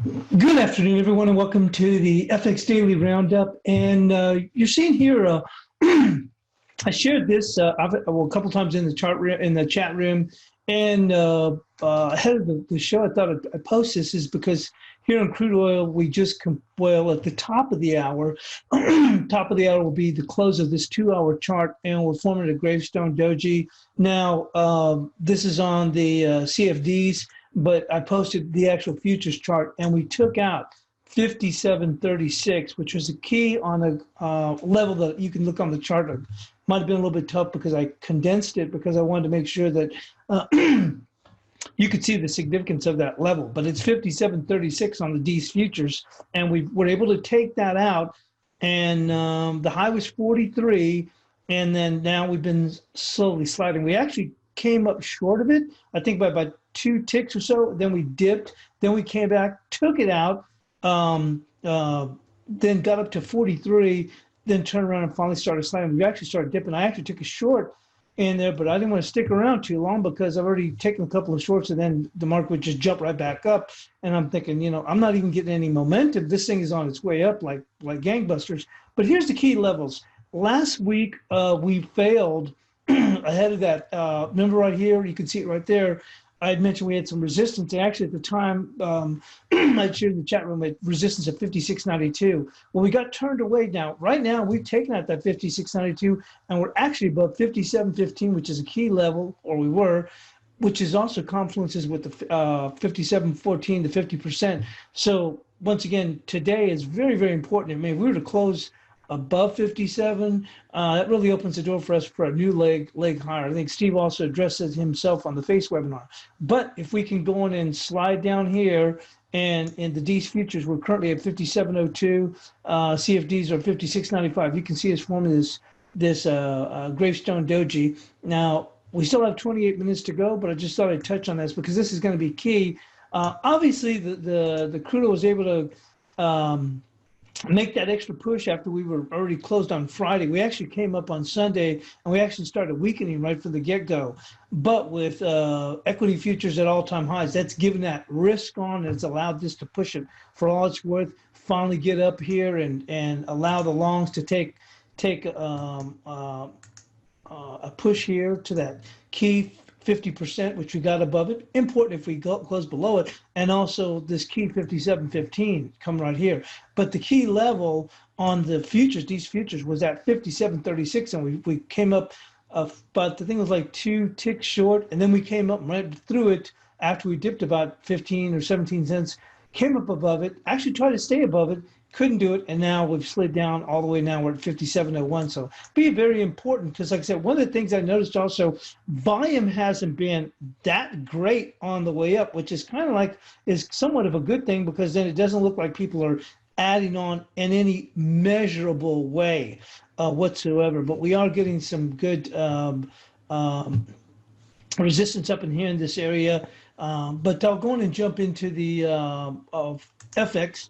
Good afternoon, everyone, and welcome to the FX Daily Roundup. And you're seeing here, I shared this a couple times in the chat room, and ahead of the show, I thought I'd post this is because here on crude oil, we just well at the top of the hour. Top of the hour will be the close of this 2-hour chart, and we're forming a gravestone doji. Now, this is on the CFDs. But I posted the actual futures chart, and we took out 57.36, which was a key on a level that you can look on the chart. It might have been a little bit tough because I condensed it because I wanted to make sure that you could see the significance of that level. But it's 57.36 on the D's futures, and we were able to take that out. And the high was 43, and then now we've been slowly sliding. We actually came up short of it, I think by about 2 ticks or so. Then we dipped. Then we came back, took it out, then got up to 43, then turned around and finally started sliding. We actually started dipping. I actually took a short in there, but I didn't want to stick around too long because I've already taken a couple of shorts, and then the market would just jump right back up. And I'm thinking, I'm not even getting any momentum. This thing is on its way up like gangbusters. But here's the key levels. Last week, we failed ahead of that. Remember right here, you can see it right there. I had mentioned we had some resistance. And actually, at the time, I shared in the chat room at resistance at 56.92. Well, we got turned away now. Right now, we've taken out that 56.92, and we're actually above 57.15, which is a key level, or we were, which is also confluences with the 57.14, the 50%. So once again, today is very, very important. I mean, if we were to close above 57, that really opens the door for us for a new leg higher. I think Steve also addressed it himself on the Face webinar. But if we can go in and slide down here, and in the D's futures, we're currently at 57.02. CFDs are 56.95. You can see us forming this gravestone doji. Now, we still have 28 minutes to go, but I just thought I'd touch on this because this is going to be key. Obviously, the crude was able to make that extra push after we were already closed on Friday. We actually came up on Sunday, and we actually started weakening right from the get-go. But with equity futures at all-time highs, that's given that risk on, and it's allowed this to push it for all it's worth, finally get up here and allow the longs to take a push here to that key 50%, which we got above it. Important if we close below it, and also this key 57.15 come right here. But the key level on the futures, these futures, was at 57.36, and we came up, but the thing was like 2 ticks short, and then we came up right through it after we dipped about 15 or 17 cents, came up above it, actually tried to stay above it, couldn't do it, and now we've slid down all the way. Now we're at 57.01. So be very important because, like I said, one of the things I noticed also, volume hasn't been that great on the way up, which is kind of like is somewhat of a good thing because then it doesn't look like people are adding on in any measurable way whatsoever. But we are getting some good resistance up in here in this area. But I'll go on and jump into the FX.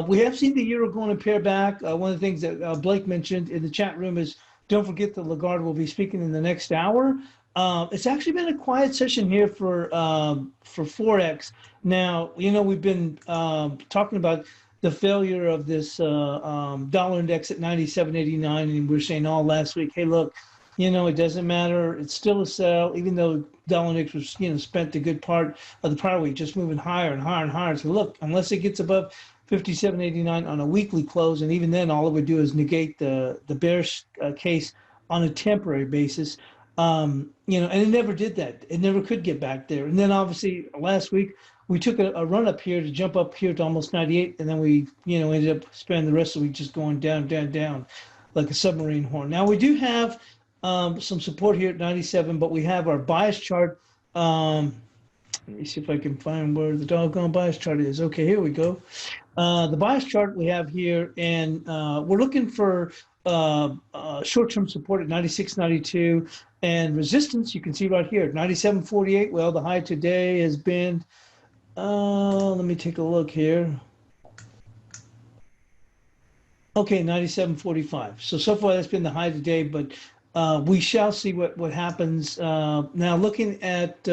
We have seen the euro going to pair back. One of the things that Blake mentioned in the chat room is don't forget that Lagarde will be speaking in the next hour. It's actually been a quiet session here for Forex. Now, we've been talking about the failure of this dollar index at 97.89, and we were saying all last week, hey, look, it doesn't matter. It's still a sell, even though dollar index was, spent a good part of the prior week just moving higher and higher and higher. So look, unless it gets above 57.89 on a weekly close, and even then all it would do is negate the bearish case on a temporary basis. And it never did that. It never could get back there. And then obviously last week we took a run up here to jump up here to almost 98, and then we ended up spending the rest of the week just going down, down, down like a submarine horn. Now we do have some support here at 97, but we have our bias chart. Let me see if I can find where the doggone bias chart is. Okay, here we go. The bias chart we have here, and we're looking for short-term support at 96.92 and resistance. You can see right here, 97.48. Well, the high today has been. Let me take a look here. Okay, 97.45. So far that's been the high today, but we shall see what happens. Now looking at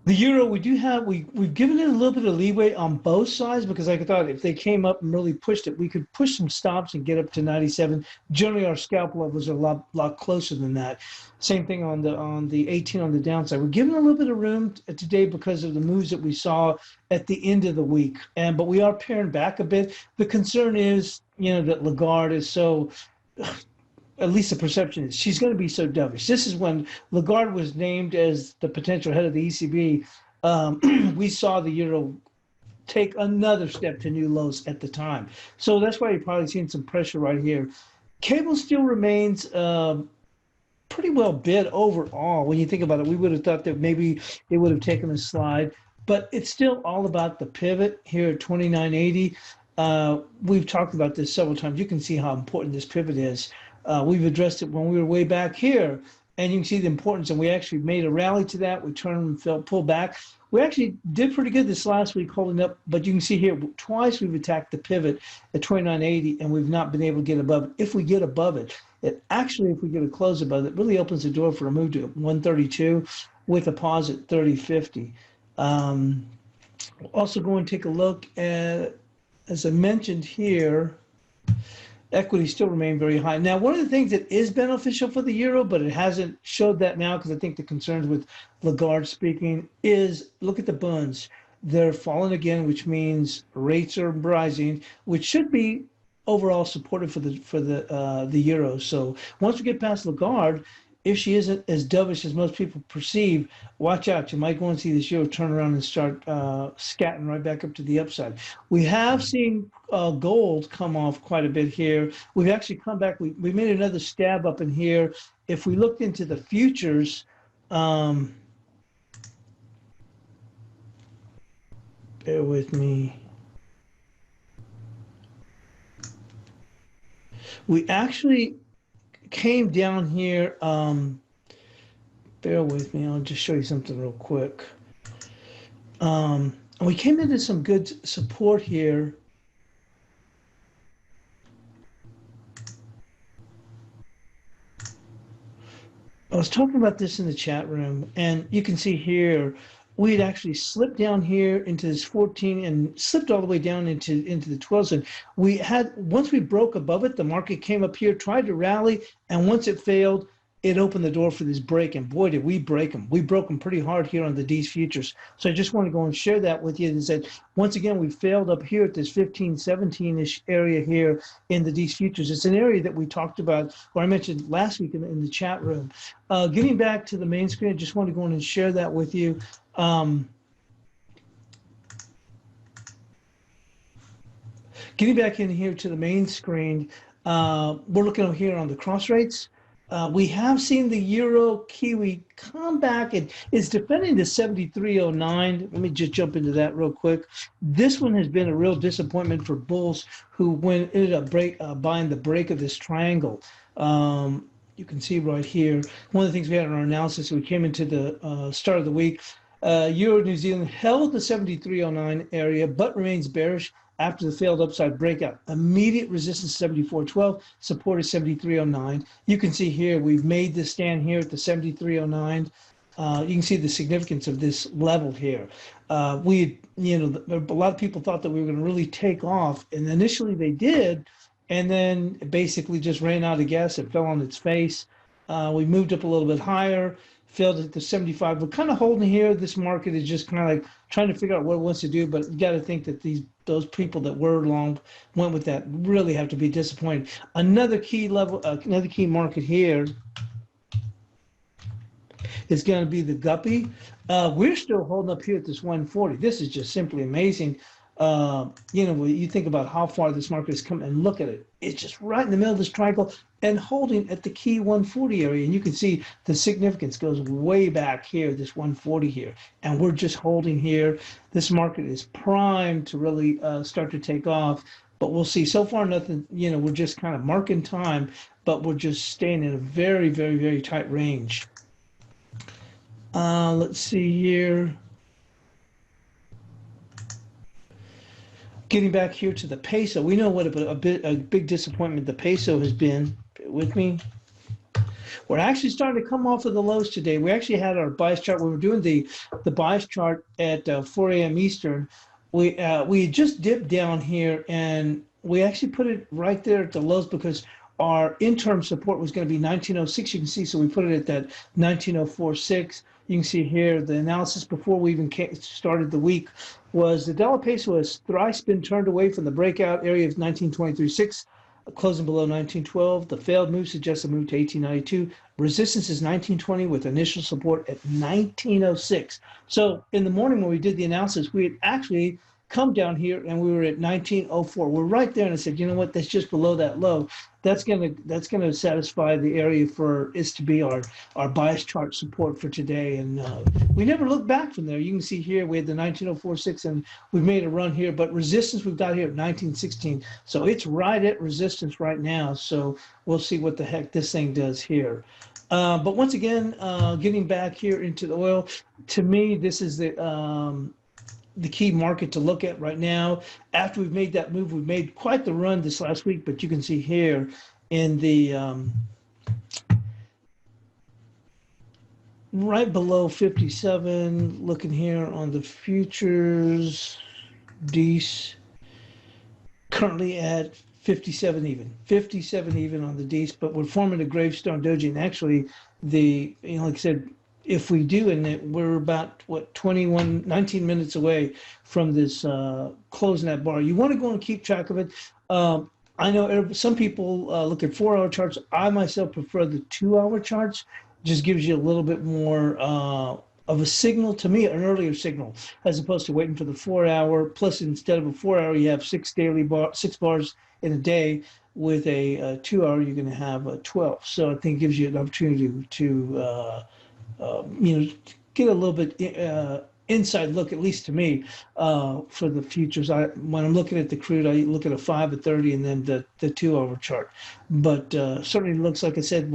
The euro, we do have, we've given it a little bit of leeway on both sides because I thought if they came up and really pushed it, we could push some stops and get up to 97. Generally, our scalp levels are a lot closer than that. Same thing on the 18 on the downside. We're giving a little bit of room today because of the moves that we saw at the end of the week, but we are paring back a bit. The concern is, that Lagarde is so. At least the perception is she's going to be so dovish. This is when Lagarde was named as the potential head of the ECB. We saw the euro take another step to new lows at the time. So that's why you're probably seeing some pressure right here. Cable still remains pretty well bid overall. When you think about it, we would have thought that maybe it would have taken a slide, but it's still all about the pivot here at 29.80. We've talked about this several times. You can see how important this pivot is. We've addressed it when we were way back here, and you can see the importance, and we actually made a rally to that. We turned and pulled back. We actually did pretty good this last week holding up, but you can see here twice we've attacked the pivot at 29.80, and we've not been able to get above it. If we get above it, if we get a close above it, really opens the door for a move to 132 with a pause at 30.50. We'll also go and take a look at, as I mentioned here, equities still remain very high. Now, one of the things that is beneficial for the euro, but it hasn't showed that now because I think the concerns with Lagarde speaking is look at the bonds. They're falling again, which means rates are rising, which should be overall supportive for the euro. So once we get past Lagarde, if she isn't as dovish as most people perceive, watch out. You might go and see this euro turn around and start scatting right back up to the upside. We have seen gold come off quite a bit here. We've actually come back. We made another stab up in here. If we looked into the futures, bear with me. We actually came down here, bear with me, I'll just show you something real quick. We came into some good support here. I was talking about this in the chat room, and you can see here, we had actually slipped down here into this 14 and slipped all the way down into the 12s. And we had, once we broke above it, the market came up here, tried to rally, and once it failed, it opened the door for this break. And boy, did we break them. We broke them pretty hard here on the D's futures. So I just want to go and share that with you. Is that once again, we failed up here at this 15, 17-ish area here in the D's futures. It's an area that we talked about, or I mentioned last week in the chat room. Getting back to the main screen, I just want to go in and share that with you. Getting back in here to the main screen, we're looking over here on the cross rates. We have seen the euro kiwi come back and it's defending the 73.09. Let me just jump into that real quick. This one has been a real disappointment for bulls who ended up buying the break of this triangle. You can see right here, one of the things we had in our analysis, we came into the start of the week, Euro New Zealand held the 73.09 area, but remains bearish after the failed upside breakout. Immediate resistance 74.12, support is 73.09. You can see here, we've made the stand here at the 73.09. You can see the significance of this level here. A lot of people thought that we were going to really take off, and initially they did, and then it basically just ran out of gas. It fell on its face. We moved up a little bit higher, failed at the 75. We're kind of holding here. This market is just kind of like trying to figure out what it wants to do, but you got to think that those people that were long went with that really have to be disappointed. Another key level, another key market here is going to be the guppy. We're still holding up here at this 140. This is just simply amazing. When you think about how far this market has come and look at it, it's just right in the middle of this triangle and holding at the key 140 area. And you can see the significance goes way back here, this 140 here. And we're just holding here. This market is primed to really start to take off. But we'll see. So far, nothing, we're just kind of marking time, but we're just staying in a very, very, very tight range. Let's see here. Getting back here to the peso, we know what a big disappointment the peso has been. Bear with me. We're actually starting to come off of the lows today. We actually had our bias chart. We were doing the bias chart at 4 a.m. Eastern. We had just dipped down here, and we actually put it right there at the lows because our interim support was going to be 1906. You can see, so we put it at that 19046. You can see here the analysis before we even started the week was the dollar peso has thrice been turned away from the breakout area of 1923.6, closing below 1912. The failed move suggests a move to 1892. Resistance is 1920 with initial support at 1906. So in the morning when we did the analysis, we had actually come down here and we were at 1904. We're right there, and I said, you know what? That's just below that low. That's gonna satisfy the area for is to be our bias chart support for today. And we never looked back from there. You can see here we had the 19046, and we've made a run here. But resistance we've got here at 1916. So it's right at resistance right now. So we'll see what the heck this thing does here. But once again, getting back here into the oil, to me, this is the key market to look at right now. After we've made that move, we've made quite the run this last week, but you can see here in the right below 57, looking here on the futures, DEES, currently at 57 even on the DEES, but we're forming a gravestone doji, and actually like I said, if we do, and we're about, 19 minutes away from this closing that bar. You want to go and keep track of it. I know some people look at 4-hour charts. I myself prefer the 2-hour charts. Just gives you a little bit more of a signal, to me, an earlier signal, as opposed to waiting for the 4-hour. Plus, instead of a 4-hour, you have 6 bars in a day. With a 2-hour, you're going to have 12. So I think it gives you an opportunity to get a little bit inside look, at least to me, for the futures. When I'm looking at the crude, I look at a 5, a 30, and then the 2-hour chart. But certainly looks like I said,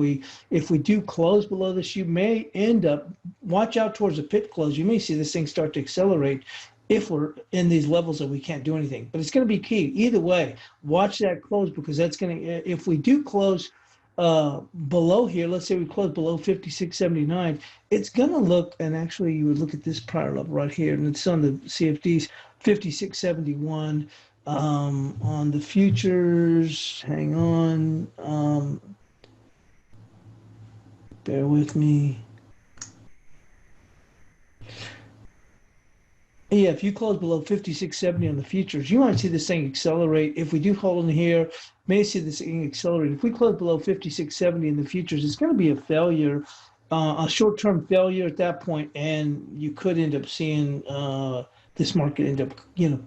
if we do close below this, you may end up, watch out towards a pit close. You may see this thing start to accelerate if we're in these levels that we can't do anything. But it's going to be key. Either way, watch that close, because that's going to, if we do close below here, let's say we close below 56.79, it's going to look, and actually you would look at this prior level right here, and it's on the CFDs, 56.71. On the futures, hang on, bear with me. Yeah, if you close below 56.70 on the futures, you might see this thing accelerate. If we do hold in here, may see this thing accelerate. If we close below 56.70 in the futures, it's going to be a failure, a short-term failure at that point, and you could end up seeing this market end up,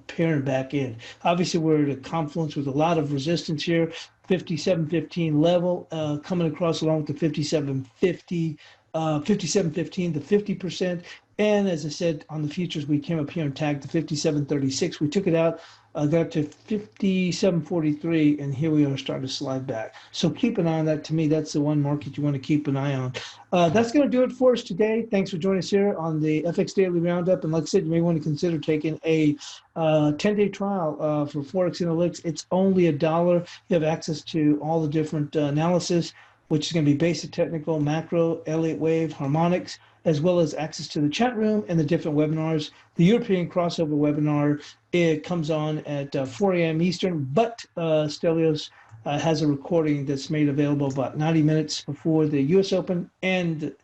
pairing back in. Obviously, we're at a confluence with a lot of resistance here. 57.15 level coming across along with the 57.50, 57.15 to 50%. And as I said, on the futures, we came up here and tagged the 57.36. We took it out, got to 57.43, and here we are starting to slide back. So keep an eye on that. To me, that's the one market you want to keep an eye on. That's going to do it for us today. Thanks for joining us here on the FX Daily Roundup. And like I said, you may want to consider taking a 10-day trial for ForexAnalytix. It's only $1. You have access to all the different analysis, which is going to be basic, technical, macro, Elliott wave, harmonics, as well as access to the chat room and the different webinars. The European crossover webinar, it comes on at 4 a.m. Eastern, but Stelios has a recording that's made available about 90 minutes before the U.S. Open, and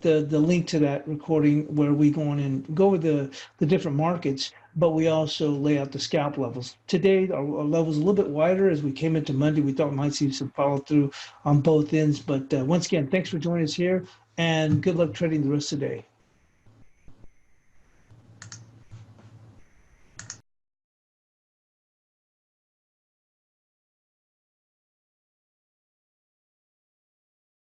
the link to that recording where we go on and go with the different markets, but we also lay out the scalp levels. Today, our level's a little bit wider. As we came into Monday, we thought we might see some follow through on both ends. But once again, thanks for joining us here, and good luck trading the rest of the day.